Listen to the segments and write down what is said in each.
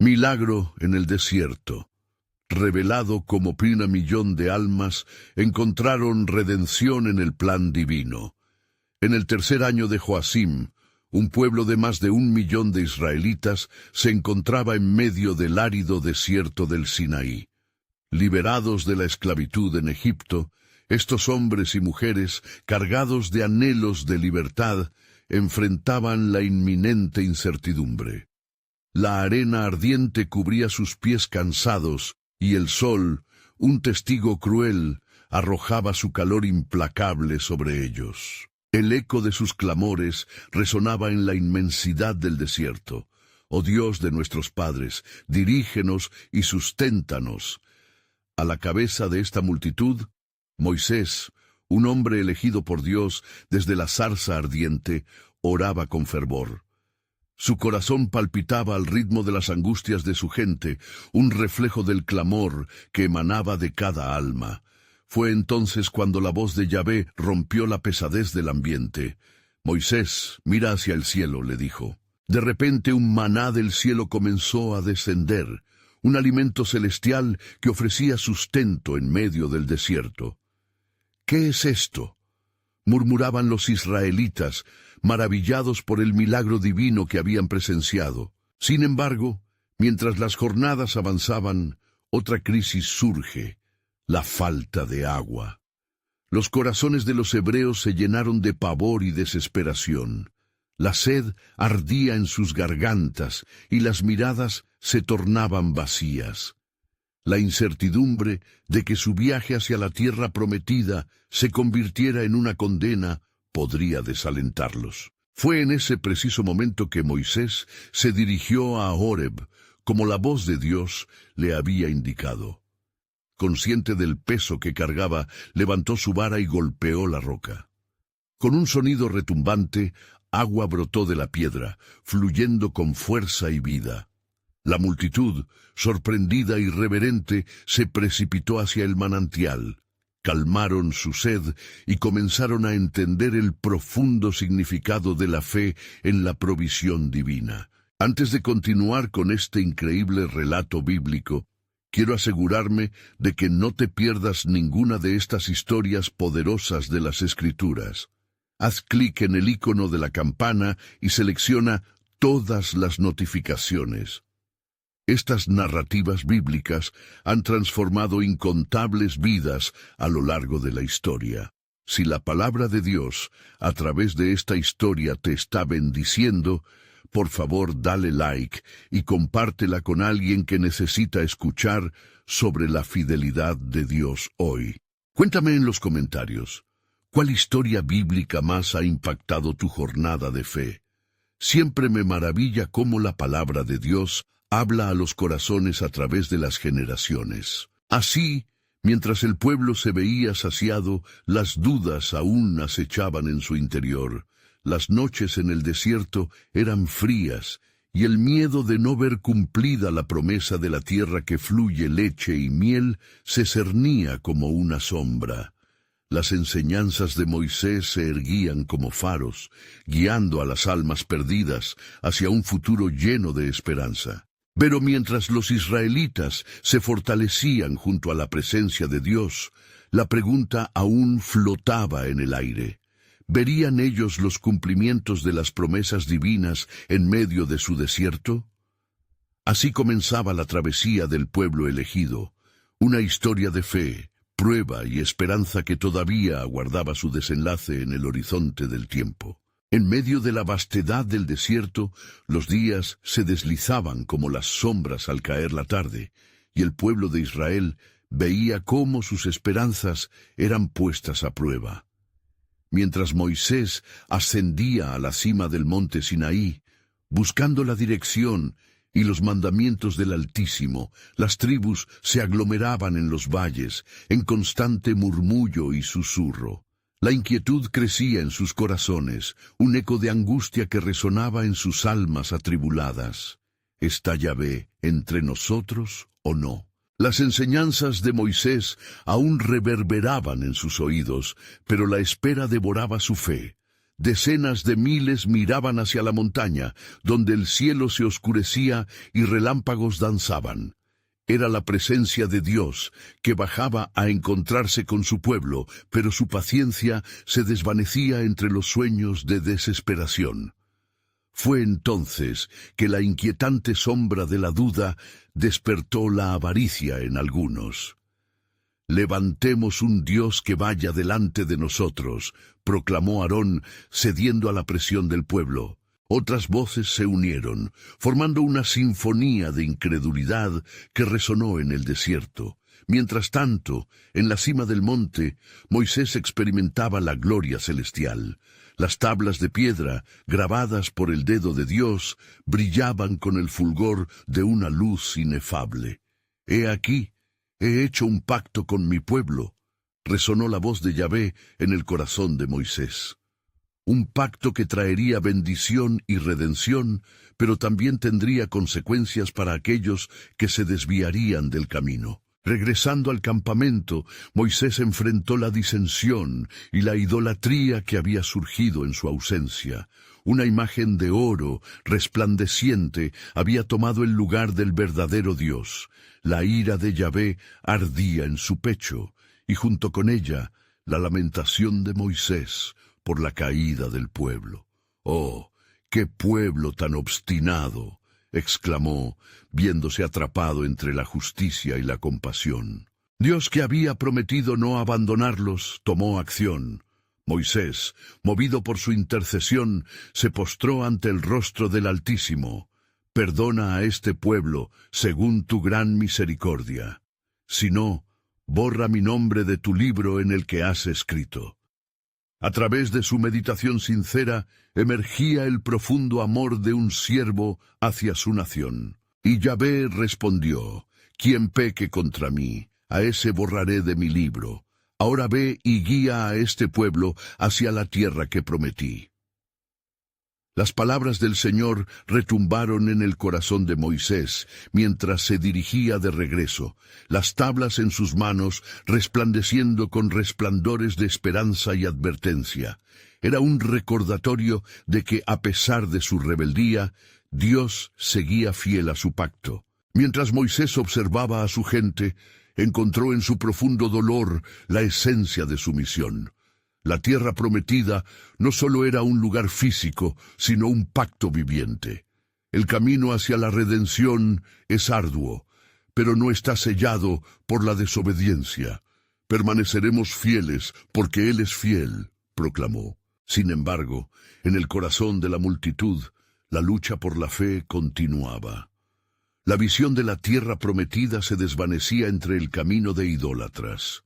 Milagro en el desierto. Revelado como por 1 millón de almas, encontraron redención en el plan divino. En el 3er año de Joacim, un pueblo de más de 1 millón de israelitas se encontraba en medio del árido desierto del Sinaí. Liberados de la esclavitud en Egipto, estos hombres y mujeres, cargados de anhelos de libertad, enfrentaban la inminente incertidumbre. La arena ardiente cubría sus pies cansados, y el sol, un testigo cruel, arrojaba su calor implacable sobre ellos. El eco de sus clamores resonaba en la inmensidad del desierto. Oh Dios de nuestros padres, dirígenos y susténtanos. A la cabeza de esta multitud, Moisés, un hombre elegido por Dios desde la zarza ardiente, oraba con fervor. Su corazón palpitaba al ritmo de las angustias de su gente, un reflejo del clamor que emanaba de cada alma. Fue entonces cuando la voz de Yahvé rompió la pesadez del ambiente. «Moisés, mira hacia el cielo», le dijo. De repente un maná del cielo comenzó a descender, un alimento celestial que ofrecía sustento en medio del desierto. «¿Qué es esto?», murmuraban los israelitas, maravillados por el milagro divino que habían presenciado. Sin embargo, mientras las jornadas avanzaban, otra crisis surge: la falta de agua. Los corazones de los hebreos se llenaron de pavor y desesperación. La sed ardía en sus gargantas y las miradas se tornaban vacías. La incertidumbre de que su viaje hacia la tierra prometida se convirtiera en una condena podría desalentarlos. Fue en ese preciso momento que Moisés se dirigió a Horeb, como la voz de Dios le había indicado. Consciente del peso que cargaba, levantó su vara y golpeó la roca. Con un sonido retumbante, agua brotó de la piedra, fluyendo con fuerza y vida. La multitud, sorprendida y reverente, se precipitó hacia el manantial. Calmaron su sed y comenzaron a entender el profundo significado de la fe en la provisión divina. Antes de continuar con este increíble relato bíblico, quiero asegurarme de que no te pierdas ninguna de estas historias poderosas de las Escrituras. Haz clic en el icono de la campana y selecciona todas las notificaciones. Estas narrativas bíblicas han transformado incontables vidas a lo largo de la historia. Si la palabra de Dios, a través de esta historia, te está bendiciendo, por favor dale like y compártela con alguien que necesita escuchar sobre la fidelidad de Dios hoy. Cuéntame en los comentarios, ¿cuál historia bíblica más ha impactado tu jornada de fe? Siempre me maravilla cómo la palabra de Dios habla a los corazones a través de las generaciones. Así, mientras el pueblo se veía saciado, las dudas aún acechaban en su interior. Las noches en el desierto eran frías, y el miedo de no ver cumplida la promesa de la tierra que fluye leche y miel se cernía como una sombra. Las enseñanzas de Moisés se erguían como faros, guiando a las almas perdidas hacia un futuro lleno de esperanza. Pero mientras los israelitas se fortalecían junto a la presencia de Dios, la pregunta aún flotaba en el aire. ¿Verían ellos los cumplimientos de las promesas divinas en medio de su desierto? Así comenzaba la travesía del pueblo elegido, una historia de fe, prueba y esperanza que todavía aguardaba su desenlace en el horizonte del tiempo. En medio de la vastedad del desierto, los días se deslizaban como las sombras al caer la tarde, y el pueblo de Israel veía cómo sus esperanzas eran puestas a prueba. Mientras Moisés ascendía a la cima del monte Sinaí, buscando la dirección y los mandamientos del Altísimo, las tribus se aglomeraban en los valles, en constante murmullo y susurro. La inquietud crecía en sus corazones, un eco de angustia que resonaba en sus almas atribuladas. ¿Está Yahvé entre nosotros o no? Las enseñanzas de Moisés aún reverberaban en sus oídos, pero la espera devoraba su fe. Decenas de miles miraban hacia la montaña, donde el cielo se oscurecía y relámpagos danzaban. Era la presencia de Dios, que bajaba a encontrarse con su pueblo, pero su paciencia se desvanecía entre los sueños de desesperación. Fue entonces que la inquietante sombra de la duda despertó la avaricia en algunos. «Levantemos un Dios que vaya delante de nosotros», proclamó Aarón, cediendo a la presión del pueblo. Otras voces se unieron, formando una sinfonía de incredulidad que resonó en el desierto. Mientras tanto, en la cima del monte, Moisés experimentaba la gloria celestial. Las tablas de piedra, grabadas por el dedo de Dios, brillaban con el fulgor de una luz inefable. «He aquí, he hecho un pacto con mi pueblo», resonó la voz de Yahvé en el corazón de Moisés. Un pacto que traería bendición y redención, pero también tendría consecuencias para aquellos que se desviarían del camino. Regresando al campamento, Moisés enfrentó la disensión y la idolatría que había surgido en su ausencia. Una imagen de oro resplandeciente había tomado el lugar del verdadero Dios. La ira de Yahvé ardía en su pecho, y junto con ella, la lamentación de Moisés por la caída del pueblo. «¡Oh, qué pueblo tan obstinado!», exclamó, viéndose atrapado entre la justicia y la compasión. Dios, que había prometido no abandonarlos, tomó acción. Moisés, movido por su intercesión, se postró ante el rostro del Altísimo. «Perdona a este pueblo, según tu gran misericordia. Si no, borra mi nombre de tu libro en el que has escrito». A través de su meditación sincera, emergía el profundo amor de un siervo hacia su nación. Y Yahvé respondió: «Quien peque contra mí, a ese borraré de mi libro. Ahora ve y guía a este pueblo hacia la tierra que prometí». Las palabras del Señor retumbaron en el corazón de Moisés mientras se dirigía de regreso, las tablas en sus manos resplandeciendo con resplandores de esperanza y advertencia. Era un recordatorio de que, a pesar de su rebeldía, Dios seguía fiel a su pacto. Mientras Moisés observaba a su gente, encontró en su profundo dolor la esencia de su misión. La tierra prometida no solo era un lugar físico, sino un pacto viviente. El camino hacia la redención es arduo, pero no está sellado por la desobediencia. «Permaneceremos fieles porque Él es fiel», proclamó. Sin embargo, en el corazón de la multitud, la lucha por la fe continuaba. La visión de la tierra prometida se desvanecía entre el camino de idólatras.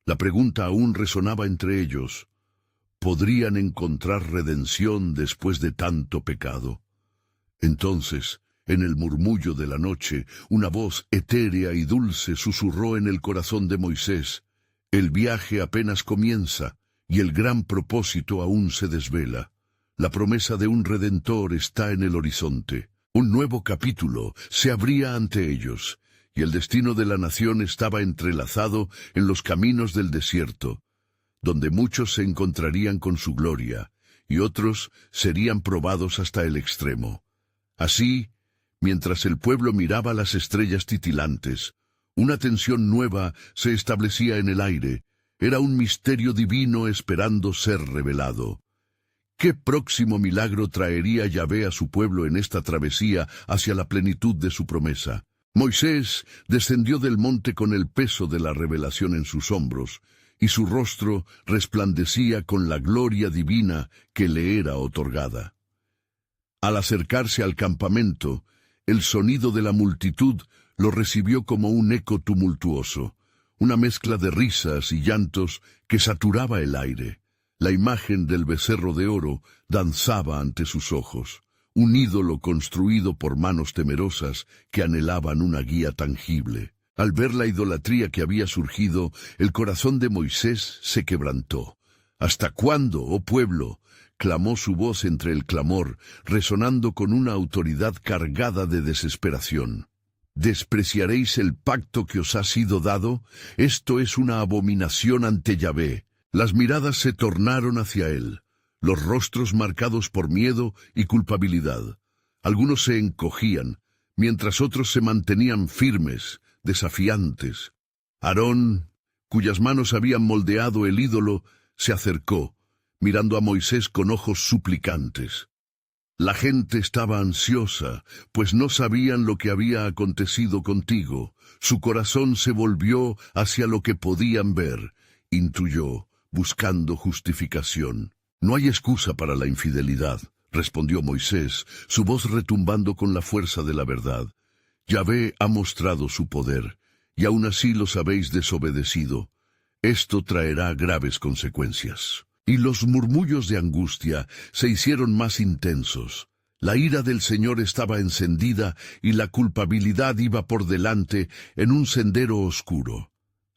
La pregunta aún resonaba entre ellos: ¿podrían encontrar redención después de tanto pecado? Entonces, en el murmullo de la noche, una voz etérea y dulce susurró en el corazón de Moisés: «El viaje apenas comienza, y el gran propósito aún se desvela. La promesa de un Redentor está en el horizonte. Un nuevo capítulo se abría ante ellos, y el destino de la nación estaba entrelazado en los caminos del desierto, donde muchos se encontrarían con su gloria, y otros serían probados hasta el extremo. Así, mientras el pueblo miraba las estrellas titilantes, una tensión nueva se establecía en el aire. Era un misterio divino esperando ser revelado. ¿Qué próximo milagro traería Yahvé a su pueblo en esta travesía hacia la plenitud de su promesa? Moisés descendió del monte con el peso de la revelación en sus hombros, y su rostro resplandecía con la gloria divina que le era otorgada. Al acercarse al campamento, el sonido de la multitud lo recibió como un eco tumultuoso, una mezcla de risas y llantos que saturaba el aire. La imagen del becerro de oro danzaba ante sus ojos, un ídolo construido por manos temerosas que anhelaban una guía tangible. Al ver la idolatría que había surgido, el corazón de Moisés se quebrantó. «¿Hasta cuándo, oh pueblo?», clamó su voz entre el clamor, resonando con una autoridad cargada de desesperación. ¿Despreciaréis el pacto que os ha sido dado? Esto es una abominación ante Yahvé. Las miradas se tornaron hacia él. los rostros marcados por miedo y culpabilidad. Algunos se encogían, mientras otros se mantenían firmes, desafiantes. Aarón, cuyas manos habían moldeado el ídolo, se acercó, mirando a Moisés con ojos suplicantes. La gente estaba ansiosa, pues no sabían lo que había acontecido contigo. Su corazón se volvió hacia lo que podían ver, intuyó, buscando justificación. «No hay excusa para la infidelidad», respondió Moisés, su voz retumbando con la fuerza de la verdad. «Yahvé ha mostrado su poder, y aún así los habéis desobedecido. Esto traerá graves consecuencias». Y los murmullos de angustia se hicieron más intensos. La ira del Señor estaba encendida y la culpabilidad iba por delante en un sendero oscuro.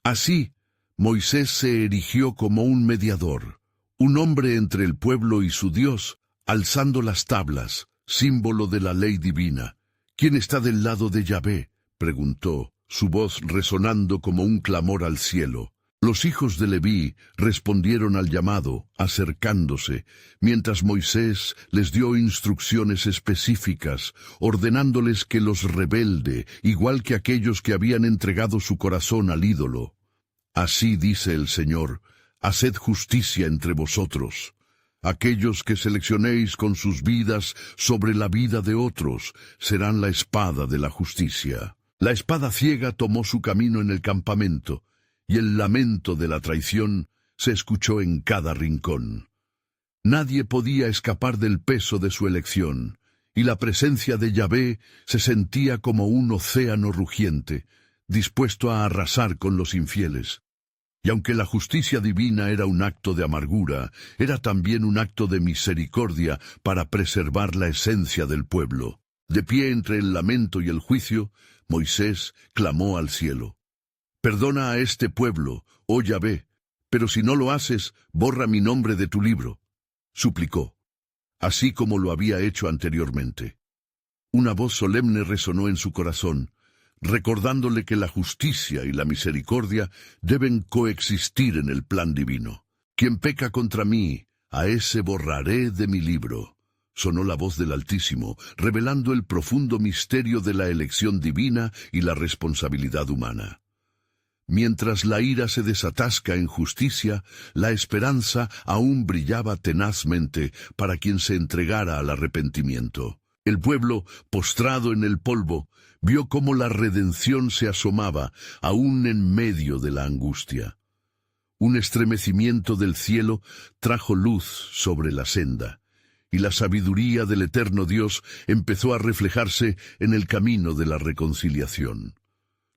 Así, Moisés se erigió como un mediador, un hombre entre el pueblo y su Dios, alzando las tablas, símbolo de la ley divina. «¿Quién está del lado de Yahvé?», preguntó, su voz resonando como un clamor al cielo. Los hijos de Leví respondieron al llamado, acercándose, mientras Moisés les dio instrucciones específicas, ordenándoles que los rebelde, igual que aquellos que habían entregado su corazón al ídolo. «Así dice el Señor, haced justicia entre vosotros. Aquellos que seleccionéis con sus vidas sobre la vida de otros serán la espada de la justicia». La espada ciega tomó su camino en el campamento, y el lamento de la traición se escuchó en cada rincón. Nadie podía escapar del peso de su elección, y la presencia de Yahvé se sentía como un océano rugiente, dispuesto a arrasar con los infieles. Y aunque la justicia divina era un acto de amargura, era también un acto de misericordia para preservar la esencia del pueblo. De pie entre el lamento y el juicio, Moisés clamó al cielo. «Perdona a este pueblo, oh Yahvé, pero si no lo haces, borra mi nombre de tu libro», suplicó, así como lo había hecho anteriormente. Una voz solemne resonó en su corazón, recordándole que la justicia y la misericordia deben coexistir en el plan divino. «Quien peca contra mí, a ese borraré de mi libro», sonó la voz del Altísimo, revelando el profundo misterio de la elección divina y la responsabilidad humana. Mientras la ira se desatasca en justicia, la esperanza aún brillaba tenazmente para quien se entregara al arrepentimiento. El pueblo, postrado en el polvo, vio cómo la redención se asomaba, aún en medio de la angustia. Un estremecimiento del cielo trajo luz sobre la senda, y la sabiduría del eterno Dios empezó a reflejarse en el camino de la reconciliación.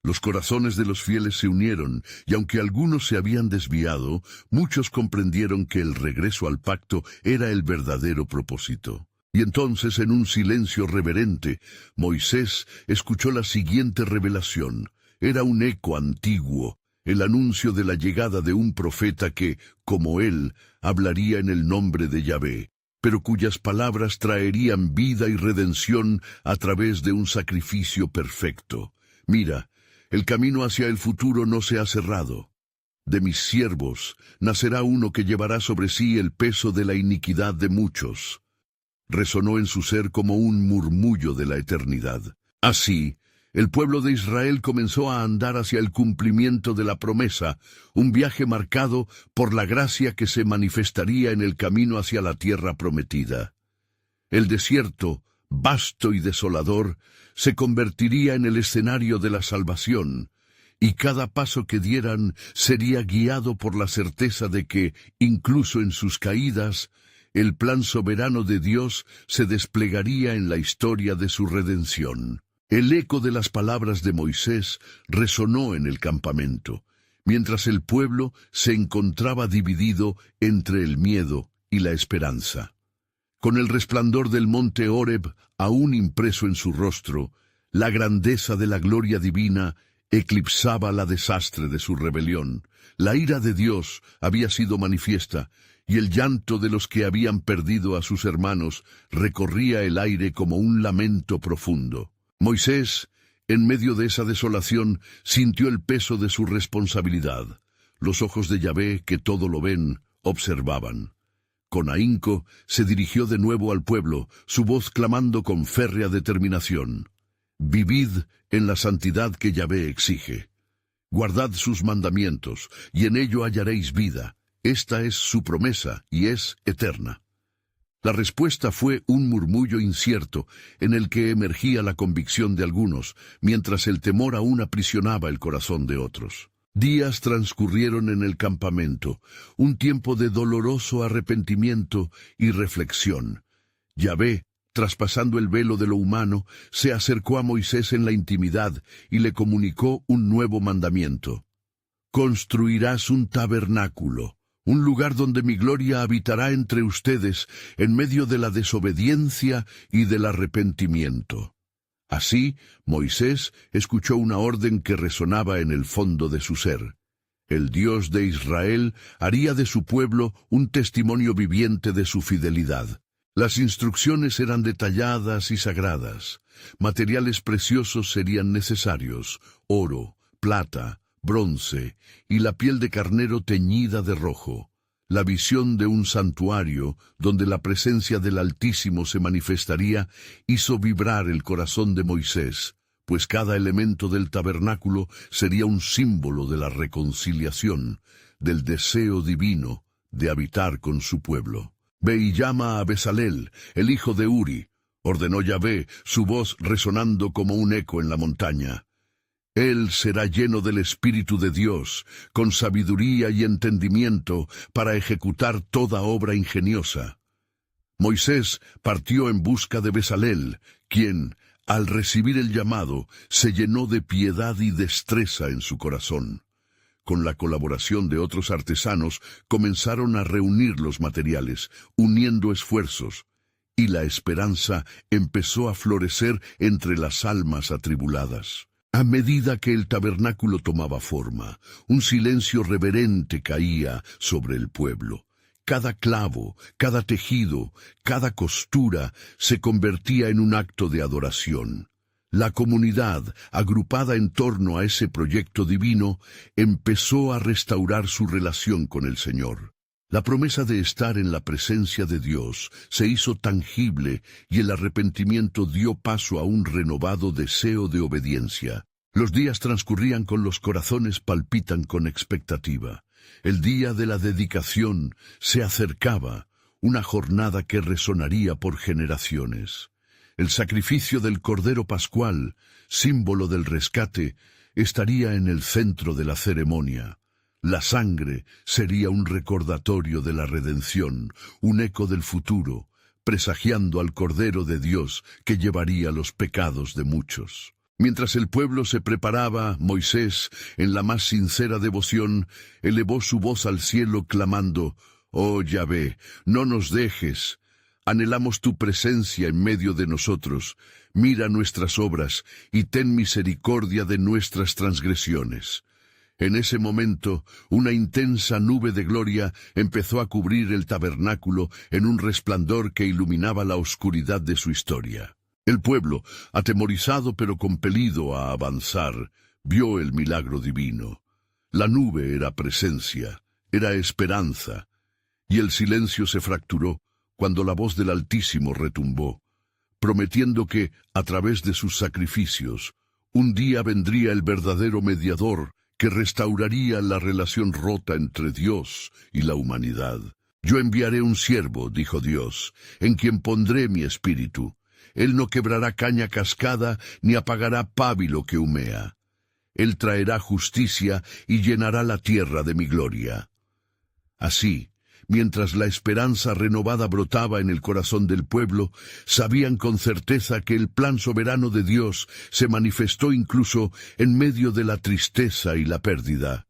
Los corazones de los fieles se unieron, y aunque algunos se habían desviado, muchos comprendieron que el regreso al pacto era el verdadero propósito. Y entonces, en un silencio reverente, Moisés escuchó la siguiente revelación. Era un eco antiguo, el anuncio de la llegada de un profeta que, como él, hablaría en el nombre de Yahvé, pero cuyas palabras traerían vida y redención a través de un sacrificio perfecto. «Mira, el camino hacia el futuro no se ha cerrado. De mis siervos nacerá uno que llevará sobre sí el peso de la iniquidad de muchos». Resonó en su ser como un murmullo de la eternidad. Así, el pueblo de Israel comenzó a andar hacia el cumplimiento de la promesa, un viaje marcado por la gracia que se manifestaría en el camino hacia la tierra prometida. El desierto, vasto y desolador, se convertiría en el escenario de la salvación, y cada paso que dieran sería guiado por la certeza de que, incluso en sus caídas, el plan soberano de Dios se desplegaría en la historia de su redención. El eco de las palabras de Moisés resonó en el campamento, mientras el pueblo se encontraba dividido entre el miedo y la esperanza. Con el resplandor del monte Horeb aún impreso en su rostro, la grandeza de la gloria divina eclipsaba la desastre de su rebelión. La ira de Dios había sido manifiesta, y el llanto de los que habían perdido a sus hermanos recorría el aire como un lamento profundo. Moisés, en medio de esa desolación, sintió el peso de su responsabilidad. Los ojos de Yahvé, que todo lo ven, observaban. Con ahínco, se dirigió de nuevo al pueblo, su voz clamando con férrea determinación: «Vivid en la santidad que Yahvé exige. Guardad sus mandamientos, y en ello hallaréis vida. Esta es su promesa, y es eterna». La respuesta fue un murmullo incierto, en el que emergía la convicción de algunos, mientras el temor aún aprisionaba el corazón de otros. Días transcurrieron en el campamento, un tiempo de doloroso arrepentimiento y reflexión. Yahvé, traspasando el velo de lo humano, se acercó a Moisés en la intimidad y le comunicó un nuevo mandamiento. «Construirás un tabernáculo, un lugar donde mi gloria habitará entre ustedes en medio de la desobediencia y del arrepentimiento». Así, Moisés escuchó una orden que resonaba en el fondo de su ser. El Dios de Israel haría de su pueblo un testimonio viviente de su fidelidad. Las instrucciones eran detalladas y sagradas. Materiales preciosos serían necesarios: oro, plata, bronce y la piel de carnero teñida de rojo. La visión de un santuario, donde la presencia del Altísimo se manifestaría, hizo vibrar el corazón de Moisés, pues cada elemento del tabernáculo sería un símbolo de la reconciliación, del deseo divino de habitar con su pueblo. «Ve y llama a Bezalel, el hijo de Uri», ordenó Yahvé, su voz resonando como un eco en la montaña. «Él será lleno del Espíritu de Dios, con sabiduría y entendimiento para ejecutar toda obra ingeniosa». Moisés partió en busca de Bezalel, quien, al recibir el llamado, se llenó de piedad y destreza en su corazón. Con la colaboración de otros artesanos, comenzaron a reunir los materiales, uniendo esfuerzos, y la esperanza empezó a florecer entre las almas atribuladas. A medida que el tabernáculo tomaba forma, un silencio reverente caía sobre el pueblo. Cada clavo, cada tejido, cada costura se convertía en un acto de adoración. La comunidad, agrupada en torno a ese proyecto divino, empezó a restaurar su relación con el Señor. La promesa de estar en la presencia de Dios se hizo tangible y el arrepentimiento dio paso a un renovado deseo de obediencia. Los días transcurrían con los corazones palpitan con expectativa. El día de la dedicación se acercaba, una jornada que resonaría por generaciones. El sacrificio del Cordero Pascual, símbolo del rescate, estaría en el centro de la ceremonia. La sangre sería un recordatorio de la redención, un eco del futuro, presagiando al Cordero de Dios que llevaría los pecados de muchos. Mientras el pueblo se preparaba, Moisés, en la más sincera devoción, elevó su voz al cielo clamando: «Oh Yahvé, no nos dejes. Anhelamos tu presencia en medio de nosotros. Mira nuestras obras y ten misericordia de nuestras transgresiones». En ese momento, una intensa nube de gloria empezó a cubrir el tabernáculo en un resplandor que iluminaba la oscuridad de su historia. El pueblo, atemorizado pero compelido a avanzar, vio el milagro divino. La nube era presencia, era esperanza, y el silencio se fracturó cuando la voz del Altísimo retumbó, prometiendo que, a través de sus sacrificios, un día vendría el verdadero mediador que restauraría la relación rota entre Dios y la humanidad. «Yo enviaré un siervo», dijo Dios, «en quien pondré mi espíritu. Él no quebrará caña cascada ni apagará pábilo que humea. Él traerá justicia y llenará la tierra de mi gloria». Así, mientras la esperanza renovada brotaba en el corazón del pueblo, sabían con certeza que el plan soberano de Dios se manifestó incluso en medio de la tristeza y la pérdida.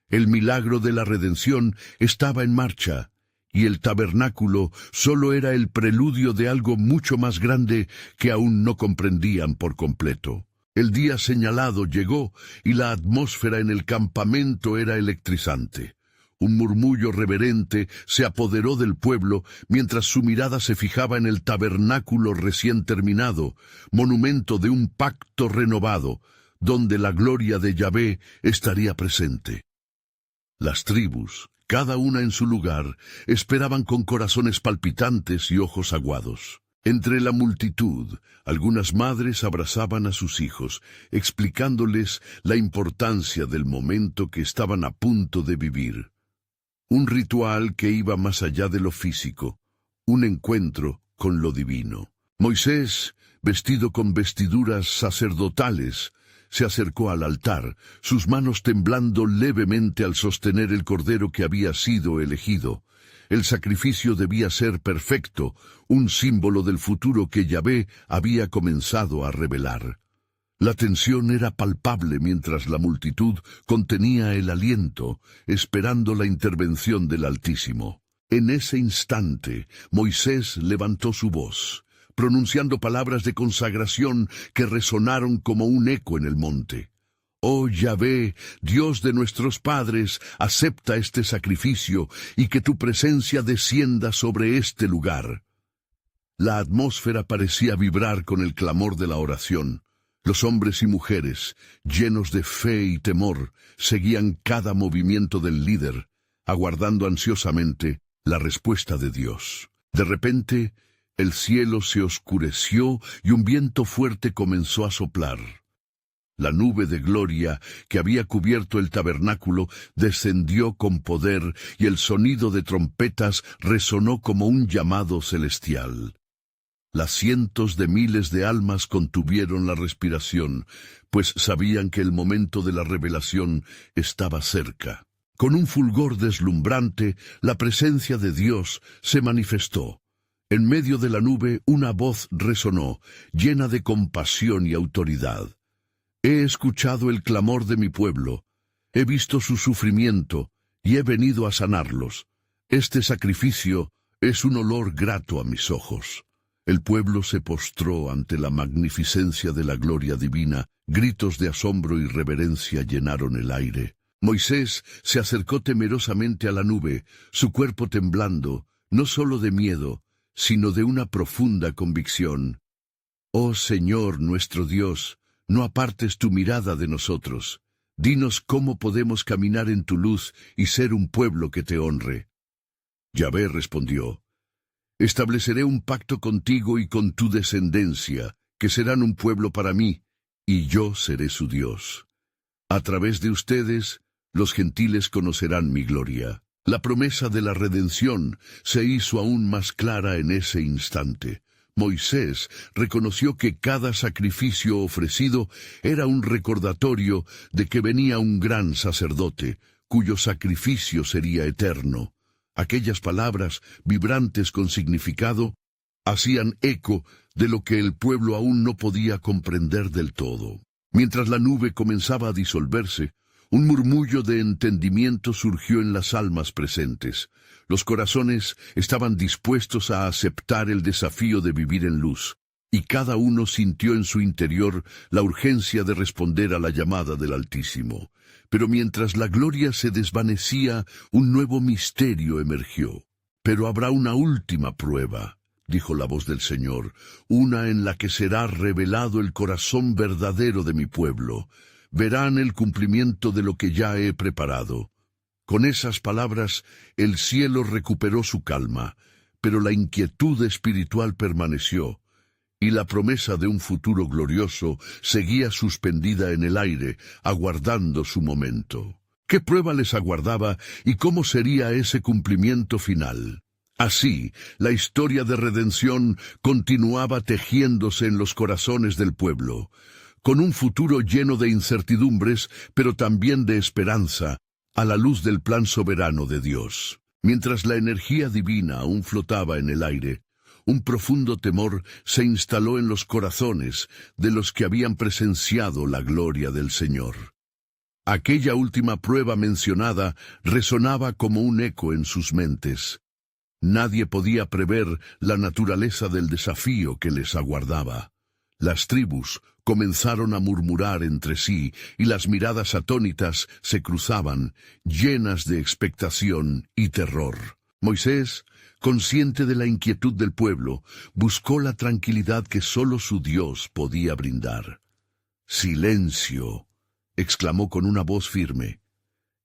El milagro de la redención estaba en marcha, y el tabernáculo solo era el preludio de algo mucho más grande que aún no comprendían por completo. El día señalado llegó y la atmósfera en el campamento era electrizante. Un murmullo reverente se apoderó del pueblo mientras su mirada se fijaba en el tabernáculo recién terminado, monumento de un pacto renovado, donde la gloria de Yahvé estaría presente. Las tribus, cada una en su lugar, esperaban con corazones palpitantes y ojos aguados. Entre la multitud, algunas madres abrazaban a sus hijos, explicándoles la importancia del momento que estaban a punto de vivir. Un ritual que iba más allá de lo físico, un encuentro con lo divino. Moisés, vestido con vestiduras sacerdotales, se acercó al altar, sus manos temblando levemente al sostener el cordero que había sido elegido. El sacrificio debía ser perfecto, un símbolo del futuro que Yahvé había comenzado a revelar. La tensión era palpable mientras la multitud contenía el aliento, esperando la intervención del Altísimo. En ese instante, Moisés levantó su voz, pronunciando palabras de consagración que resonaron como un eco en el monte. Oh Yahvé, Dios de nuestros padres, acepta este sacrificio y que tu presencia descienda sobre este lugar. La atmósfera parecía vibrar con el clamor de la oración. Los hombres y mujeres, llenos de fe y temor, seguían cada movimiento del líder, aguardando ansiosamente la respuesta de Dios. De repente, el cielo se oscureció y un viento fuerte comenzó a soplar. La nube de gloria que había cubierto el tabernáculo descendió con poder y el sonido de trompetas resonó como un llamado celestial. Las cientos de miles de almas contuvieron la respiración, pues sabían que el momento de la revelación estaba cerca. Con un fulgor deslumbrante, la presencia de Dios se manifestó. En medio de la nube una voz resonó, llena de compasión y autoridad. He escuchado el clamor de mi pueblo, he visto su sufrimiento y he venido a sanarlos. Este sacrificio es un olor grato a mis ojos. El pueblo se postró ante la magnificencia de la gloria divina, gritos de asombro y reverencia llenaron el aire. Moisés se acercó temerosamente a la nube, su cuerpo temblando, no solo de miedo, sino de una profunda convicción. Oh Señor nuestro Dios, no apartes tu mirada de nosotros. Dinos cómo podemos caminar en tu luz y ser un pueblo que te honre. Yahvé respondió: Estableceré un pacto contigo y con tu descendencia, que serán un pueblo para mí, y yo seré su Dios. A través de ustedes, los gentiles conocerán mi gloria. La promesa de la redención se hizo aún más clara en ese instante. Moisés reconoció que cada sacrificio ofrecido era un recordatorio de que venía un gran sacerdote, cuyo sacrificio sería eterno. Aquellas palabras, vibrantes con significado, hacían eco de lo que el pueblo aún no podía comprender del todo. Mientras la nube comenzaba a disolverse, un murmullo de entendimiento surgió en las almas presentes. Los corazones estaban dispuestos a aceptar el desafío de vivir en luz, y cada uno sintió en su interior la urgencia de responder a la llamada del Altísimo. Pero mientras la gloria se desvanecía, un nuevo misterio emergió. Pero habrá una última prueba, dijo la voz del Señor, una en la que será revelado el corazón verdadero de mi pueblo. Verán el cumplimiento de lo que ya he preparado. Con esas palabras, el cielo recuperó su calma, pero la inquietud espiritual permaneció, y la promesa de un futuro glorioso seguía suspendida en el aire, aguardando su momento. ¿Qué prueba les aguardaba y cómo sería ese cumplimiento final? Así, la historia de redención continuaba tejiéndose en los corazones del pueblo, con un futuro lleno de incertidumbres, pero también de esperanza, a la luz del plan soberano de Dios. Mientras la energía divina aún flotaba en el aire, un profundo temor se instaló en los corazones de los que habían presenciado la gloria del Señor. Aquella última prueba mencionada resonaba como un eco en sus mentes. Nadie podía prever la naturaleza del desafío que les aguardaba. Las tribus comenzaron a murmurar entre sí y las miradas atónitas se cruzaban, llenas de expectación y terror. Moisés, consciente de la inquietud del pueblo, buscó la tranquilidad que solo su Dios podía brindar. «Silencio», exclamó con una voz firme.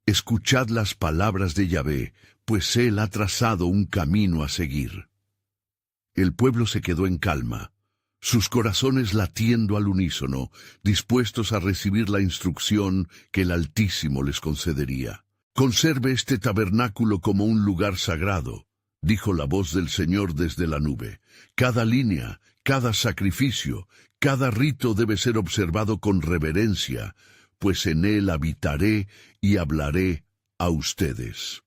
Escuchad las palabras de Yahvé, pues él ha trazado un camino a seguir. El pueblo se quedó en calma, sus corazones latiendo al unísono, dispuestos a recibir la instrucción que el Altísimo les concedería. «Conserve este tabernáculo como un lugar sagrado», dijo la voz del Señor desde la nube. «Cada línea, cada sacrificio, cada rito debe ser observado con reverencia, pues en él habitaré y hablaré a ustedes».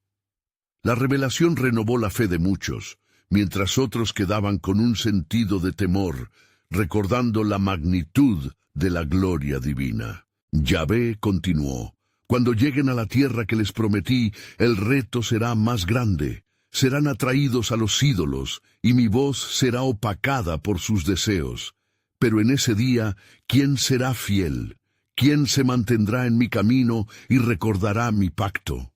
La revelación renovó la fe de muchos, mientras otros quedaban con un sentido de temor, recordando la magnitud de la gloria divina. Yahvé continuó: «Cuando lleguen a la tierra que les prometí, el reto será más grande. Serán atraídos a los ídolos, y mi voz será opacada por sus deseos. Pero en ese día, ¿quién será fiel? ¿Quién se mantendrá en mi camino y recordará mi pacto?».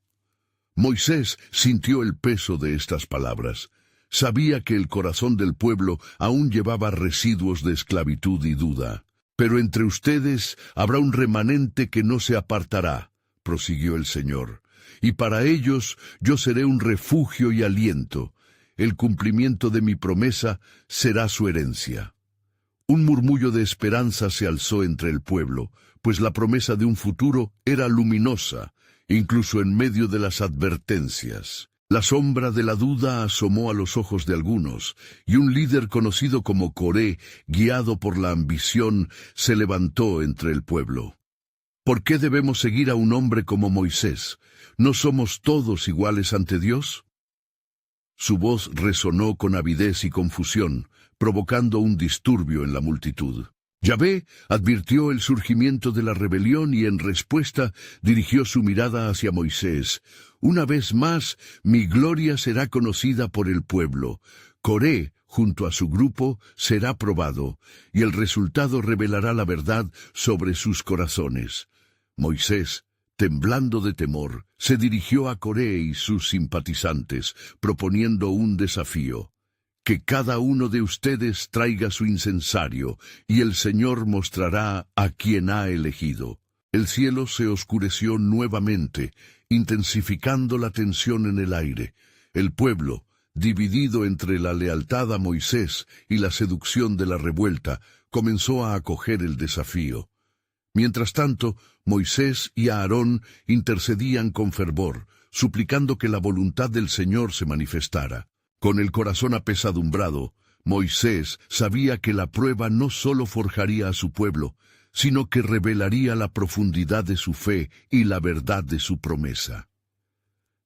Moisés sintió el peso de estas palabras. Sabía que el corazón del pueblo aún llevaba residuos de esclavitud y duda. «Pero entre ustedes habrá un remanente que no se apartará», prosiguió el Señor, «y para ellos yo seré un refugio y aliento. El cumplimiento de mi promesa será su herencia». Un murmullo de esperanza se alzó entre el pueblo, pues la promesa de un futuro era luminosa, incluso en medio de las advertencias. La sombra de la duda asomó a los ojos de algunos, y un líder conocido como Coré, guiado por la ambición, se levantó entre el pueblo. «¿Por qué debemos seguir a un hombre como Moisés? ¿No somos todos iguales ante Dios?». Su voz resonó con avidez y confusión, provocando un disturbio en la multitud. Yahvé advirtió el surgimiento de la rebelión y en respuesta dirigió su mirada hacia Moisés. «Una vez más, mi gloria será conocida por el pueblo. Coré, junto a su grupo, será probado, y el resultado revelará la verdad sobre sus corazones». Moisés, temblando de temor, se dirigió a Coré y sus simpatizantes, proponiendo un desafío: «Que cada uno de ustedes traiga su incensario, y el Señor mostrará a quien ha elegido». El cielo se oscureció nuevamente, intensificando la tensión en el aire. El pueblo, dividido entre la lealtad a Moisés y la seducción de la revuelta, comenzó a acoger el desafío. Mientras tanto, Moisés y Aarón intercedían con fervor, suplicando que la voluntad del Señor se manifestara. Con el corazón apesadumbrado, Moisés sabía que la prueba no solo forjaría a su pueblo, sino que revelaría la profundidad de su fe y la verdad de su promesa.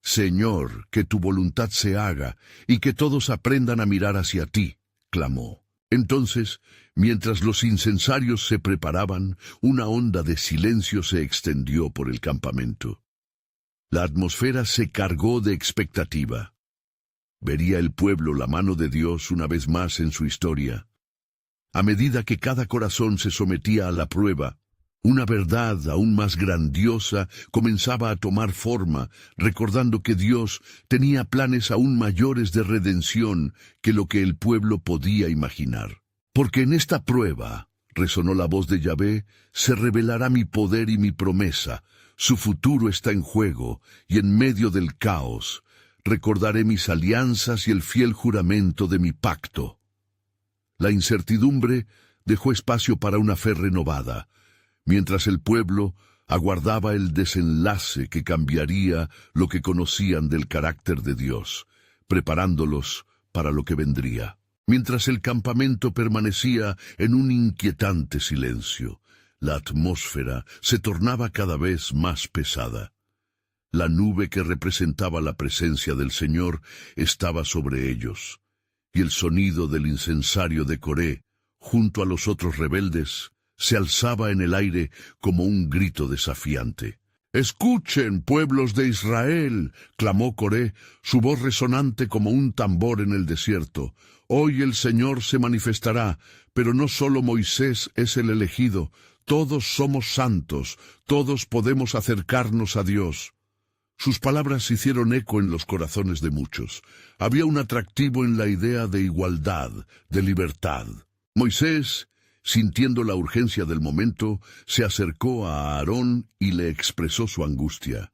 «Señor, que tu voluntad se haga, y que todos aprendan a mirar hacia ti», clamó. Entonces, mientras los incensarios se preparaban, una onda de silencio se extendió por el campamento. La atmósfera se cargó de expectativa. ¿Vería el pueblo la mano de Dios una vez más en su historia? A medida que cada corazón se sometía a la prueba, una verdad aún más grandiosa comenzaba a tomar forma, recordando que Dios tenía planes aún mayores de redención que lo que el pueblo podía imaginar. «Porque en esta prueba», resonó la voz de Yahvé, «se revelará mi poder y mi promesa. Su futuro está en juego, y en medio del caos recordaré mis alianzas y el fiel juramento de mi pacto». La incertidumbre dejó espacio para una fe renovada, mientras el pueblo aguardaba el desenlace que cambiaría lo que conocían del carácter de Dios, preparándolos para lo que vendría. Mientras el campamento permanecía en un inquietante silencio, la atmósfera se tornaba cada vez más pesada. La nube que representaba la presencia del Señor estaba sobre ellos, y el sonido del incensario de Coré, junto a los otros rebeldes, se alzaba en el aire como un grito desafiante. «Escuchen, pueblos de Israel», clamó Coré, su voz resonante como un tambor en el desierto. «Hoy el Señor se manifestará, pero no solo Moisés es el elegido. Todos somos santos, todos podemos acercarnos a Dios». Sus palabras hicieron eco en los corazones de muchos. Había un atractivo en la idea de igualdad, de libertad. Moisés, sintiendo la urgencia del momento, se acercó a Aarón y le expresó su angustia.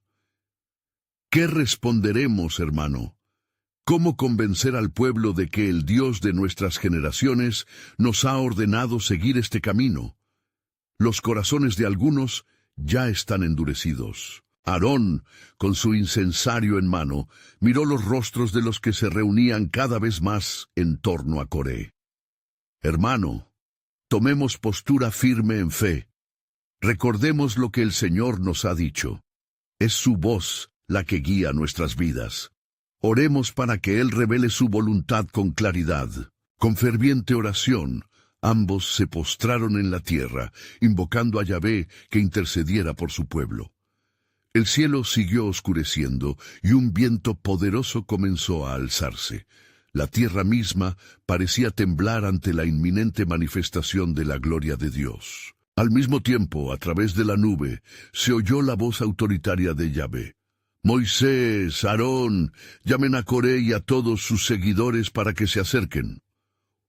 ¿Qué responderemos, hermano? ¿Cómo convencer al pueblo de que el Dios de nuestras generaciones nos ha ordenado seguir este camino? Los corazones de algunos ya están endurecidos. Aarón, con su incensario en mano, miró los rostros de los que se reunían cada vez más en torno a Coré. Hermano, tomemos postura firme en fe. Recordemos lo que el Señor nos ha dicho. Es su voz la que guía nuestras vidas. Oremos para que Él revele su voluntad con claridad. Con ferviente oración, ambos se postraron en la tierra, invocando a Yahvé que intercediera por su pueblo. El cielo siguió oscureciendo y un viento poderoso comenzó a alzarse. La tierra misma parecía temblar ante la inminente manifestación de la gloria de Dios. Al mismo tiempo, a través de la nube, se oyó la voz autoritaria de Yahvé. Moisés, Aarón, llamen a Coré y a todos sus seguidores para que se acerquen.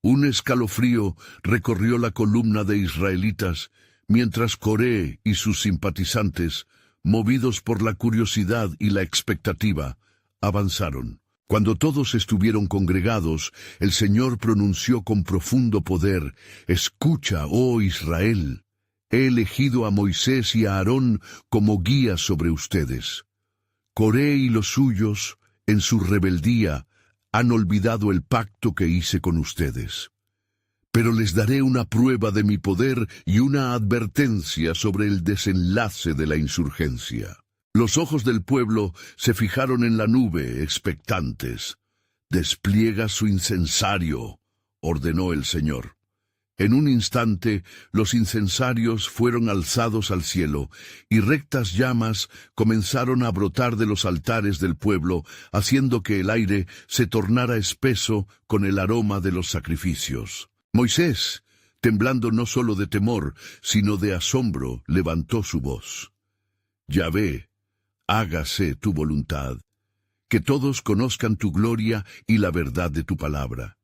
Un escalofrío recorrió la columna de israelitas, mientras Coré y sus simpatizantes, movidos por la curiosidad y la expectativa, avanzaron. Cuando todos estuvieron congregados, el Señor pronunció con profundo poder: «Escucha, oh Israel, he elegido a Moisés y a Aarón como guías sobre ustedes. Coré y los suyos, en su rebeldía, han olvidado el pacto que hice con ustedes. Pero les daré una prueba de mi poder y una advertencia sobre el desenlace de la insurgencia». Los ojos del pueblo se fijaron en la nube, expectantes. «Despliega su incensario», ordenó el Señor. En un instante, los incensarios fueron alzados al cielo, y rectas llamas comenzaron a brotar de los altares del pueblo, haciendo que el aire se tornara espeso con el aroma de los sacrificios. Moisés, temblando no solo de temor, sino de asombro, levantó su voz. «Yahvé, hágase tu voluntad, que todos conozcan tu gloria y la verdad de tu palabra.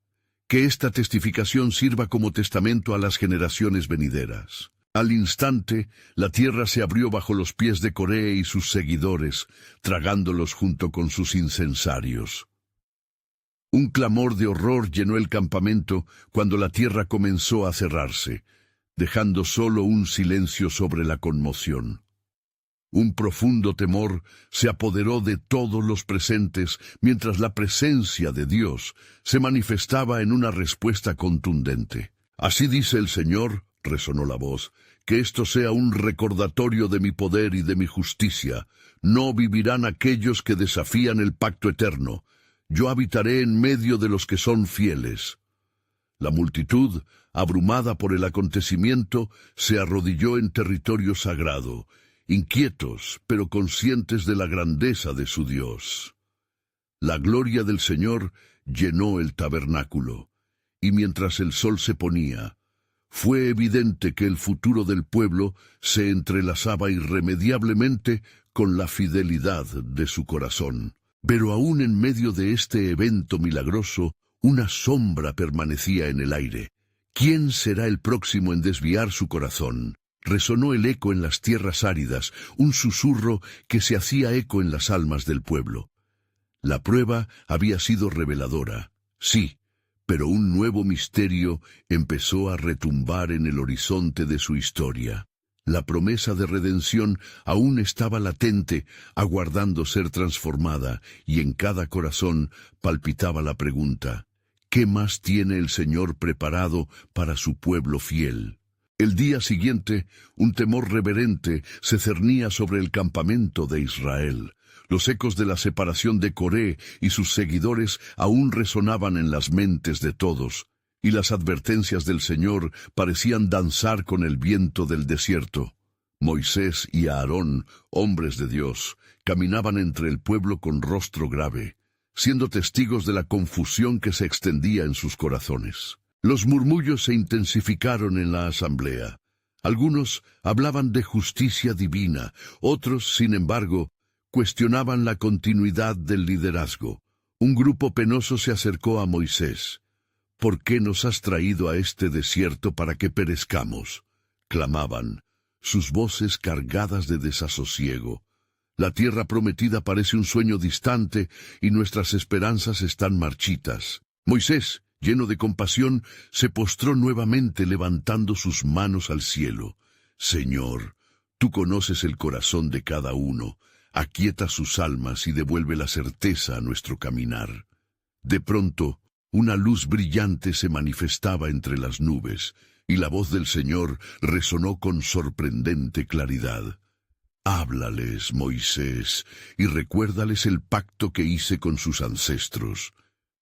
Que esta testificación sirva como testamento a las generaciones venideras». Al instante, la tierra se abrió bajo los pies de Coré y sus seguidores, tragándolos junto con sus incensarios. Un clamor de horror llenó el campamento cuando la tierra comenzó a cerrarse, dejando solo un silencio sobre la conmoción. Un profundo temor se apoderó de todos los presentes mientras la presencia de Dios se manifestaba en una respuesta contundente. «Así dice el Señor», resonó la voz, «que esto sea un recordatorio de mi poder y de mi justicia. No vivirán aquellos que desafían el pacto eterno. Yo habitaré en medio de los que son fieles». La multitud, abrumada por el acontecimiento, se arrodilló en territorio sagrado, inquietos, pero conscientes de la grandeza de su Dios. La gloria del Señor llenó el tabernáculo, y mientras el sol se ponía, fue evidente que el futuro del pueblo se entrelazaba irremediablemente con la fidelidad de su corazón. Pero aún en medio de este evento milagroso, una sombra permanecía en el aire. ¿Quién será el próximo en desviar su corazón? Resonó el eco en las tierras áridas, un susurro que se hacía eco en las almas del pueblo. La prueba había sido reveladora, sí, pero un nuevo misterio empezó a retumbar en el horizonte de su historia. La promesa de redención aún estaba latente, aguardando ser transformada, y en cada corazón palpitaba la pregunta: ¿qué más tiene el Señor preparado para su pueblo fiel? El día siguiente, un temor reverente se cernía sobre el campamento de Israel. Los ecos de la separación de Coré y sus seguidores aún resonaban en las mentes de todos, y las advertencias del Señor parecían danzar con el viento del desierto. Moisés y Aarón, hombres de Dios, caminaban entre el pueblo con rostro grave, siendo testigos de la confusión que se extendía en sus corazones. Los murmullos se intensificaron en la asamblea. Algunos hablaban de justicia divina, otros, sin embargo, cuestionaban la continuidad del liderazgo. Un grupo penoso se acercó a Moisés. «¿Por qué nos has traído a este desierto para que perezcamos?», clamaban, sus voces cargadas de desasosiego. La tierra prometida parece un sueño distante y nuestras esperanzas están marchitas. Moisés, lleno de compasión, se postró nuevamente levantando sus manos al cielo. Señor, tú conoces el corazón de cada uno. Aquieta sus almas y devuelve la certeza a nuestro caminar. De pronto, una luz brillante se manifestaba entre las nubes, y la voz del Señor resonó con sorprendente claridad. Háblales, Moisés, y recuérdales el pacto que hice con sus ancestros.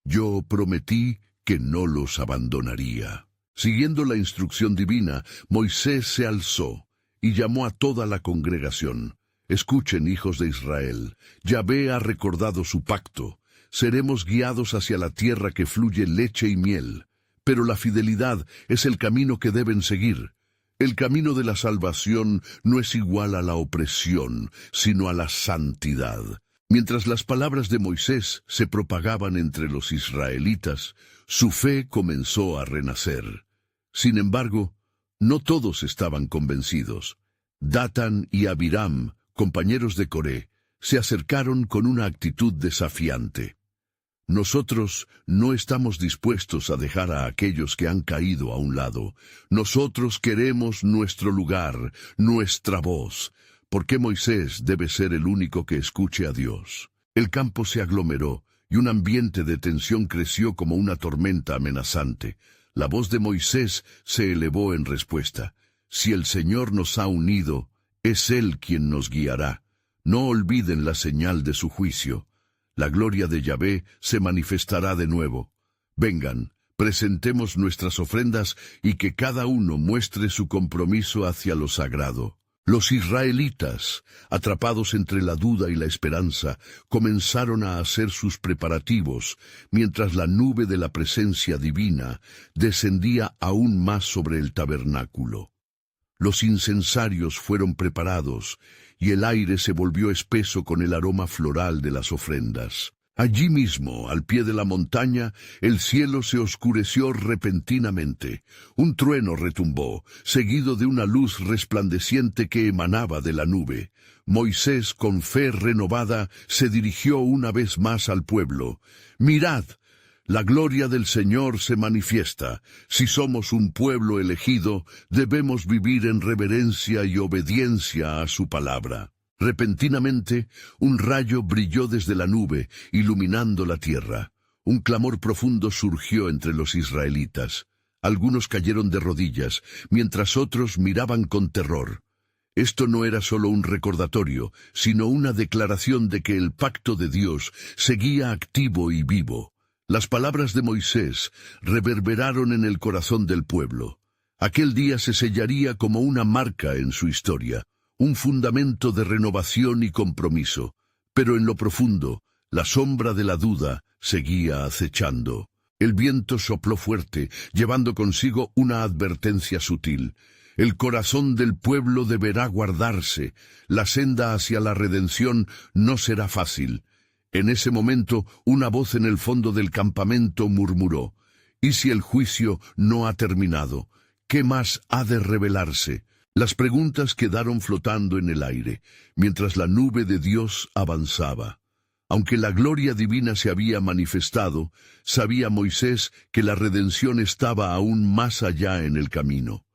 Yo prometí que no los abandonaría. Siguiendo la instrucción divina, Moisés se alzó y llamó a toda la congregación. Escuchen, hijos de Israel, Yahvé ha recordado su pacto. Seremos guiados hacia la tierra que fluye leche y miel, pero la fidelidad es el camino que deben seguir. El camino de la salvación no es igual a la opresión, sino a la santidad. Mientras las palabras de Moisés se propagaban entre los israelitas, su fe comenzó a renacer. Sin embargo, no todos estaban convencidos. Datán y Abiram, compañeros de Coré, se acercaron con una actitud desafiante. Nosotros no estamos dispuestos a dejar a aquellos que han caído a un lado. Nosotros queremos nuestro lugar, nuestra voz. ¿Por qué Moisés debe ser el único que escuche a Dios? El campo se aglomeró y un ambiente de tensión creció como una tormenta amenazante. La voz de Moisés se elevó en respuesta. Si el Señor nos ha unido, es Él quien nos guiará. No olviden la señal de su juicio. La gloria de Yahvé se manifestará de nuevo. Vengan, presentemos nuestras ofrendas y que cada uno muestre su compromiso hacia lo sagrado. Los israelitas, atrapados entre la duda y la esperanza, comenzaron a hacer sus preparativos, mientras la nube de la presencia divina descendía aún más sobre el tabernáculo. Los incensarios fueron preparados, y el aire se volvió espeso con el aroma floral de las ofrendas. Allí mismo, al pie de la montaña, el cielo se oscureció repentinamente. Un trueno retumbó, seguido de una luz resplandeciente que emanaba de la nube. Moisés, con fe renovada, se dirigió una vez más al pueblo. «Mirad, la gloria del Señor se manifiesta. Si somos un pueblo elegido, debemos vivir en reverencia y obediencia a su palabra». Repentinamente, un rayo brilló desde la nube, iluminando la tierra. Un clamor profundo surgió entre los israelitas. Algunos cayeron de rodillas, mientras otros miraban con terror. Esto no era solo un recordatorio, sino una declaración de que el pacto de Dios seguía activo y vivo. Las palabras de Moisés reverberaron en el corazón del pueblo. Aquel día se sellaría como una marca en su historia, un fundamento de renovación y compromiso, pero en lo profundo, la sombra de la duda seguía acechando. El viento sopló fuerte, llevando consigo una advertencia sutil. El corazón del pueblo deberá guardarse. La senda hacia la redención no será fácil. En ese momento, una voz en el fondo del campamento murmuró: «¿Y si el juicio no ha terminado? ¿Qué más ha de revelarse?». Las preguntas quedaron flotando en el aire, mientras la nube de Dios avanzaba. Aunque la gloria divina se había manifestado, sabía Moisés que la redención estaba aún más allá en el camino.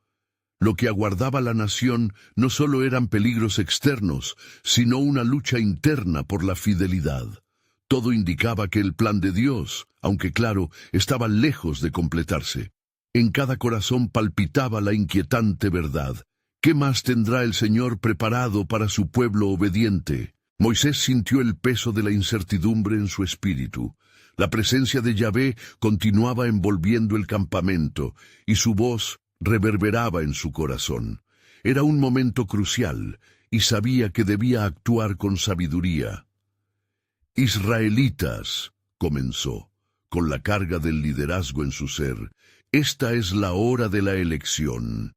Lo que aguardaba la nación no solo eran peligros externos, sino una lucha interna por la fidelidad. Todo indicaba que el plan de Dios, aunque claro, estaba lejos de completarse. En cada corazón palpitaba la inquietante verdad. ¿Qué más tendrá el Señor preparado para su pueblo obediente? Moisés sintió el peso de la incertidumbre en su espíritu. La presencia de Yahvé continuaba envolviendo el campamento, y su voz reverberaba en su corazón. Era un momento crucial, y sabía que debía actuar con sabiduría. «Israelitas», comenzó, con la carga del liderazgo en su ser, «esta es la hora de la elección.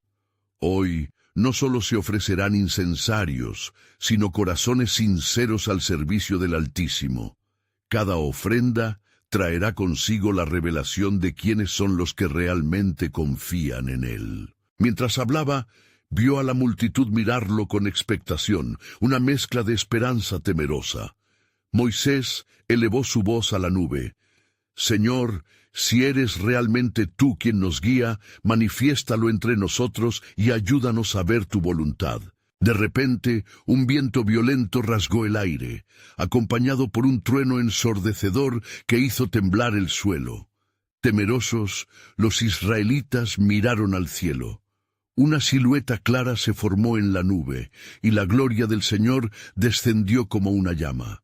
Hoy no solo se ofrecerán incensarios, sino corazones sinceros al servicio del Altísimo. Cada ofrenda traerá consigo la revelación de quiénes son los que realmente confían en Él». Mientras hablaba, vio a la multitud mirarlo con expectación, una mezcla de esperanza temerosa. Moisés elevó su voz a la nube. «Señor, si eres realmente tú quien nos guía, manifiéstalo entre nosotros y ayúdanos a ver tu voluntad». De repente, un viento violento rasgó el aire, acompañado por un trueno ensordecedor que hizo temblar el suelo. Temerosos, los israelitas miraron al cielo. Una silueta clara se formó en la nube, y la gloria del Señor descendió como una llama.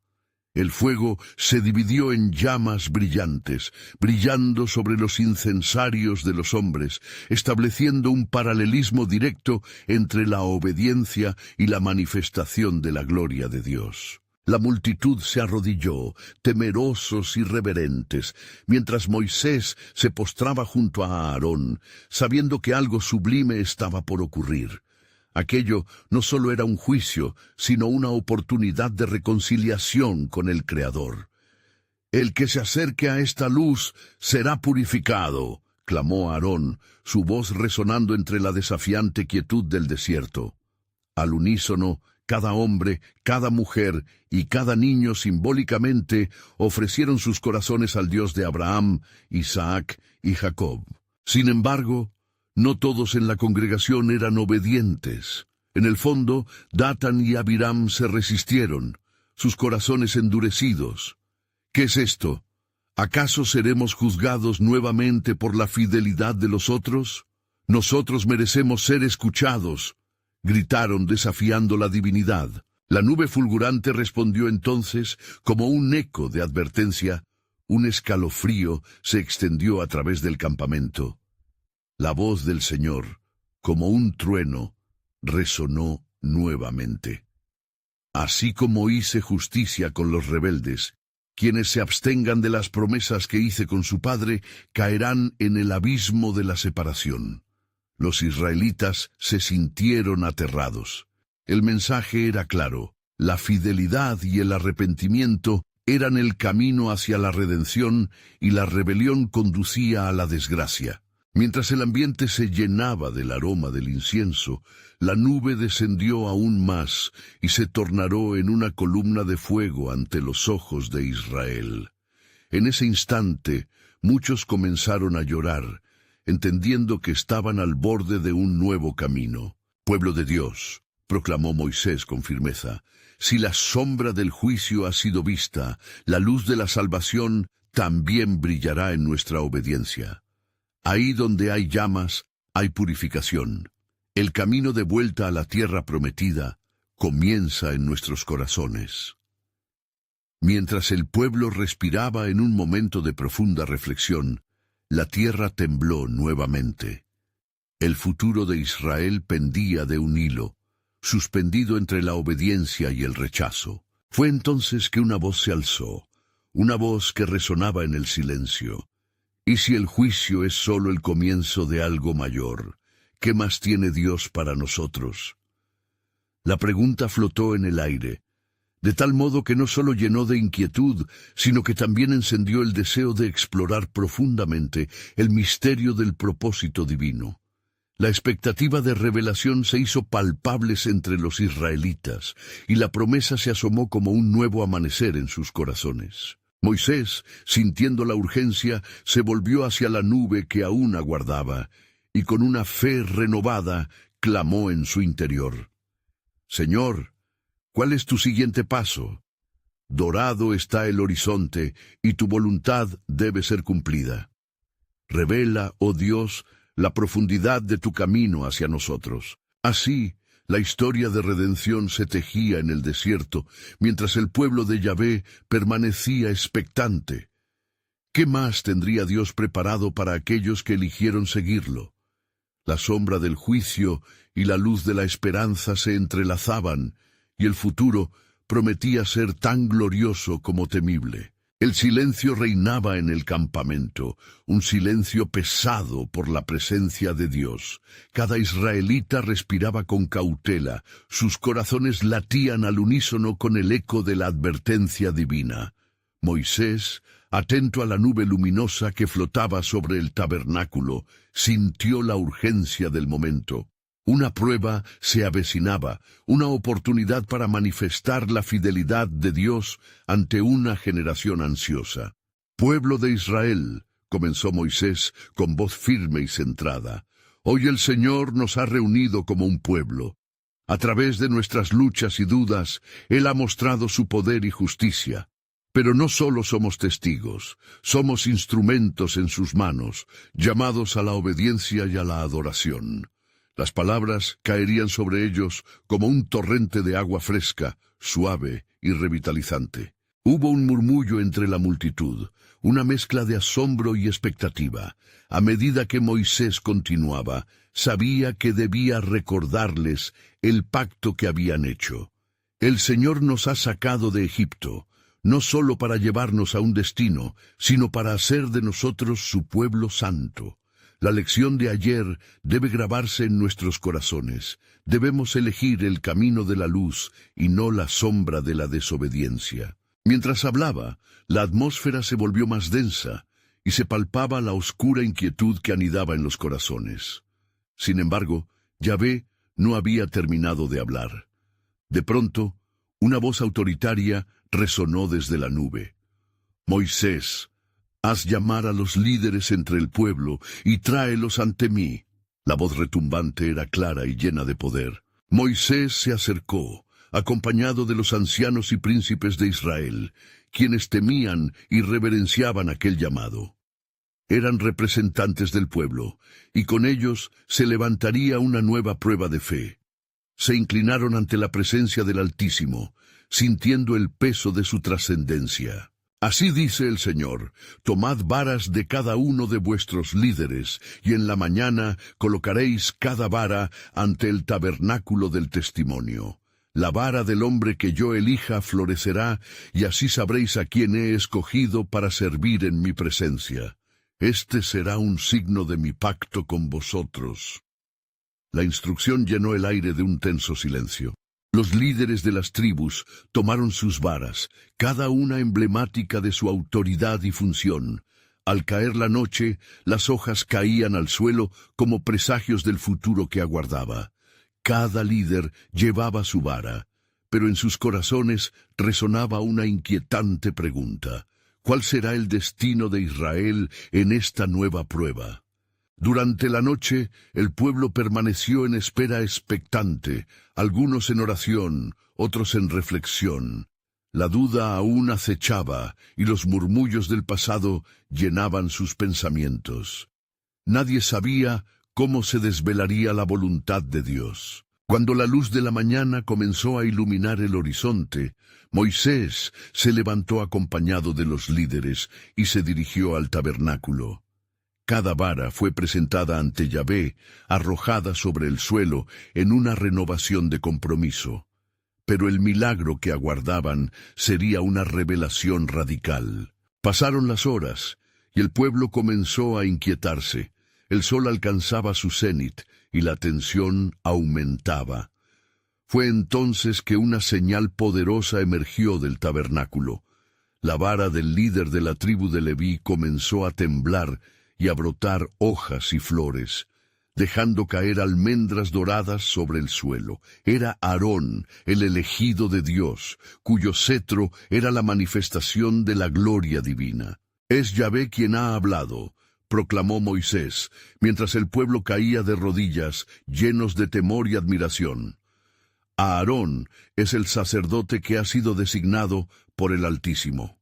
El fuego se dividió en llamas brillantes, brillando sobre los incensarios de los hombres, estableciendo un paralelismo directo entre la obediencia y la manifestación de la gloria de Dios. La multitud se arrodilló, temerosos y reverentes, mientras Moisés se postraba junto a Aarón, sabiendo que algo sublime estaba por ocurrir. Aquello no solo era un juicio, sino una oportunidad de reconciliación con el Creador. «El que se acerque a esta luz será purificado», clamó Aarón, su voz resonando entre la desafiante quietud del desierto. Al unísono, cada hombre, cada mujer y cada niño simbólicamente ofrecieron sus corazones al Dios de Abraham, Isaac y Jacob. Sin embargo, no todos en la congregación eran obedientes. En el fondo, Datán y Abiram se resistieron, sus corazones endurecidos. ¿Qué es esto? ¿Acaso seremos juzgados nuevamente por la fidelidad de los otros? Nosotros merecemos ser escuchados, gritaron desafiando la divinidad. La nube fulgurante respondió entonces, como un eco de advertencia. Un escalofrío se extendió a través del campamento. La voz del Señor, como un trueno, resonó nuevamente. Así como hice justicia con los rebeldes, quienes se abstengan de las promesas que hice con su padre, caerán en el abismo de la separación. Los israelitas se sintieron aterrados. El mensaje era claro: la fidelidad y el arrepentimiento eran el camino hacia la redención y la rebelión conducía a la desgracia. Mientras el ambiente se llenaba del aroma del incienso, la nube descendió aún más y se tornó en una columna de fuego ante los ojos de Israel. En ese instante, muchos comenzaron a llorar, entendiendo que estaban al borde de un nuevo camino. «Pueblo de Dios», proclamó Moisés con firmeza, «si la sombra del juicio ha sido vista, la luz de la salvación también brillará en nuestra obediencia. Ahí donde hay llamas, hay purificación. El camino de vuelta a la tierra prometida comienza en nuestros corazones». Mientras el pueblo respiraba en un momento de profunda reflexión, la tierra tembló nuevamente. El futuro de Israel pendía de un hilo, suspendido entre la obediencia y el rechazo. Fue entonces que una voz se alzó, una voz que resonaba en el silencio. ¿Y si el juicio es solo el comienzo de algo mayor? ¿Qué más tiene Dios para nosotros? La pregunta flotó en el aire, de tal modo que no solo llenó de inquietud, sino que también encendió el deseo de explorar profundamente el misterio del propósito divino. La expectativa de revelación se hizo palpables entre los israelitas, y la promesa se asomó como un nuevo amanecer en sus corazones. Moisés, sintiendo la urgencia, se volvió hacia la nube que aún aguardaba, y con una fe renovada, clamó en su interior: «Señor, ¿cuál es tu siguiente paso? Dorado está el horizonte, y tu voluntad debe ser cumplida. Revela, oh Dios, la profundidad de tu camino hacia nosotros». Así, la historia de redención se tejía en el desierto, mientras el pueblo de Yahvé permanecía expectante. ¿Qué más tendría Dios preparado para aquellos que eligieron seguirlo? La sombra del juicio y la luz de la esperanza se entrelazaban, y el futuro prometía ser tan glorioso como temible. El silencio reinaba en el campamento, un silencio pesado por la presencia de Dios. Cada israelita respiraba con cautela, sus corazones latían al unísono con el eco de la advertencia divina. Moisés, atento a la nube luminosa que flotaba sobre el tabernáculo, sintió la urgencia del momento. Una prueba se avecinaba, una oportunidad para manifestar la fidelidad de Dios ante una generación ansiosa. «Pueblo de Israel», comenzó Moisés con voz firme y centrada, «hoy el Señor nos ha reunido como un pueblo. A través de nuestras luchas y dudas, Él ha mostrado su poder y justicia. Pero no solo somos testigos, somos instrumentos en sus manos, llamados a la obediencia y a la adoración». Las palabras caerían sobre ellos como un torrente de agua fresca, suave y revitalizante. Hubo un murmullo entre la multitud, una mezcla de asombro y expectativa. A medida que Moisés continuaba, sabía que debía recordarles el pacto que habían hecho. El Señor nos ha sacado de Egipto, no solo para llevarnos a un destino, sino para hacer de nosotros su pueblo santo. La lección de ayer debe grabarse en nuestros corazones. Debemos elegir el camino de la luz y no la sombra de la desobediencia. Mientras hablaba, la atmósfera se volvió más densa y se palpaba la oscura inquietud que anidaba en los corazones. Sin embargo, Yahvé no había terminado de hablar. De pronto, una voz autoritaria resonó desde la nube. «Moisés, haz llamar a los líderes entre el pueblo y tráelos ante mí». La voz retumbante era clara y llena de poder. Moisés se acercó, acompañado de los ancianos y príncipes de Israel, quienes temían y reverenciaban aquel llamado. Eran representantes del pueblo, y con ellos se levantaría una nueva prueba de fe. Se inclinaron ante la presencia del Altísimo, sintiendo el peso de su trascendencia. «Así dice el Señor, tomad varas de cada uno de vuestros líderes, y en la mañana colocaréis cada vara ante el tabernáculo del testimonio. La vara del hombre que yo elija florecerá, y así sabréis a quién he escogido para servir en mi presencia. Este será un signo de mi pacto con vosotros». La instrucción llenó el aire de un tenso silencio. Los líderes de las tribus tomaron sus varas, cada una emblemática de su autoridad y función. Al caer la noche, las hojas caían al suelo como presagios del futuro que aguardaba. Cada líder llevaba su vara, pero en sus corazones resonaba una inquietante pregunta. ¿Cuál será el destino de Israel en esta nueva prueba? Durante la noche, el pueblo permaneció en espera expectante, algunos en oración, otros en reflexión. La duda aún acechaba, y los murmullos del pasado llenaban sus pensamientos. Nadie sabía cómo se desvelaría la voluntad de Dios. Cuando la luz de la mañana comenzó a iluminar el horizonte, Moisés se levantó acompañado de los líderes y se dirigió al tabernáculo. Cada vara fue presentada ante Yahvé, arrojada sobre el suelo en una renovación de compromiso. Pero el milagro que aguardaban sería una revelación radical. Pasaron las horas, y el pueblo comenzó a inquietarse. El sol alcanzaba su cenit, y la tensión aumentaba. Fue entonces que una señal poderosa emergió del tabernáculo. La vara del líder de la tribu de Leví comenzó a temblar y a brotar hojas y flores, dejando caer almendras doradas sobre el suelo. Era Aarón, el elegido de Dios, cuyo cetro era la manifestación de la gloria divina. «Es Yahvé quien ha hablado», proclamó Moisés, mientras el pueblo caía de rodillas, llenos de temor y admiración. Aarón es el sacerdote que ha sido designado por el Altísimo.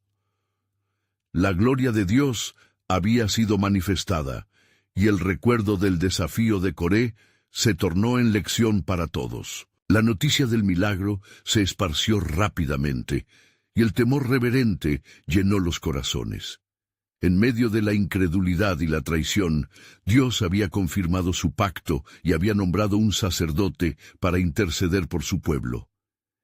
La gloria de Dios había sido manifestada, y el recuerdo del desafío de Coré se tornó en lección para todos. La noticia del milagro se esparció rápidamente, y el temor reverente llenó los corazones. En medio de la incredulidad y la traición, Dios había confirmado su pacto y había nombrado un sacerdote para interceder por su pueblo.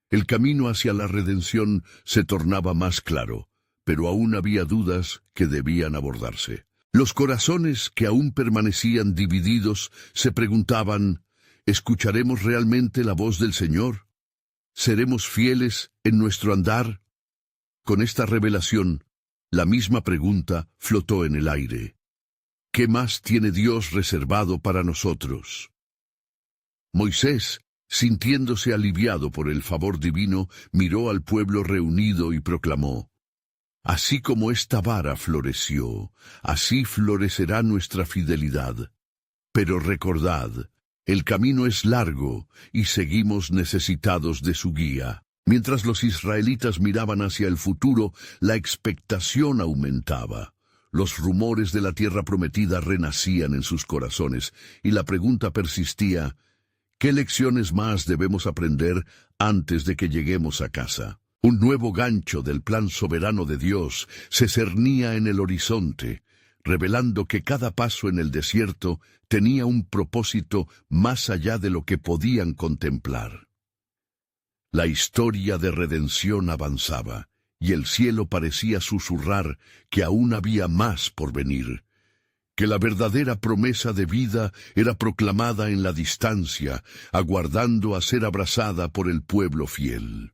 El camino hacia la redención se tornaba más claro, pero aún había dudas que debían abordarse. Los corazones que aún permanecían divididos se preguntaban, ¿escucharemos realmente la voz del Señor? ¿Seremos fieles en nuestro andar? Con esta revelación, la misma pregunta flotó en el aire. ¿Qué más tiene Dios reservado para nosotros? Moisés, sintiéndose aliviado por el favor divino, miró al pueblo reunido y proclamó: Así como esta vara floreció, así florecerá nuestra fidelidad. Pero recordad, el camino es largo y seguimos necesitados de su guía. Mientras los israelitas miraban hacia el futuro, la expectación aumentaba. Los rumores de la tierra prometida renacían en sus corazones, y la pregunta persistía: ¿qué lecciones más debemos aprender antes de que lleguemos a casa? Un nuevo gancho del plan soberano de Dios se cernía en el horizonte, revelando que cada paso en el desierto tenía un propósito más allá de lo que podían contemplar. La historia de redención avanzaba, y el cielo parecía susurrar que aún había más por venir, que la verdadera promesa de vida era proclamada en la distancia, aguardando a ser abrazada por el pueblo fiel.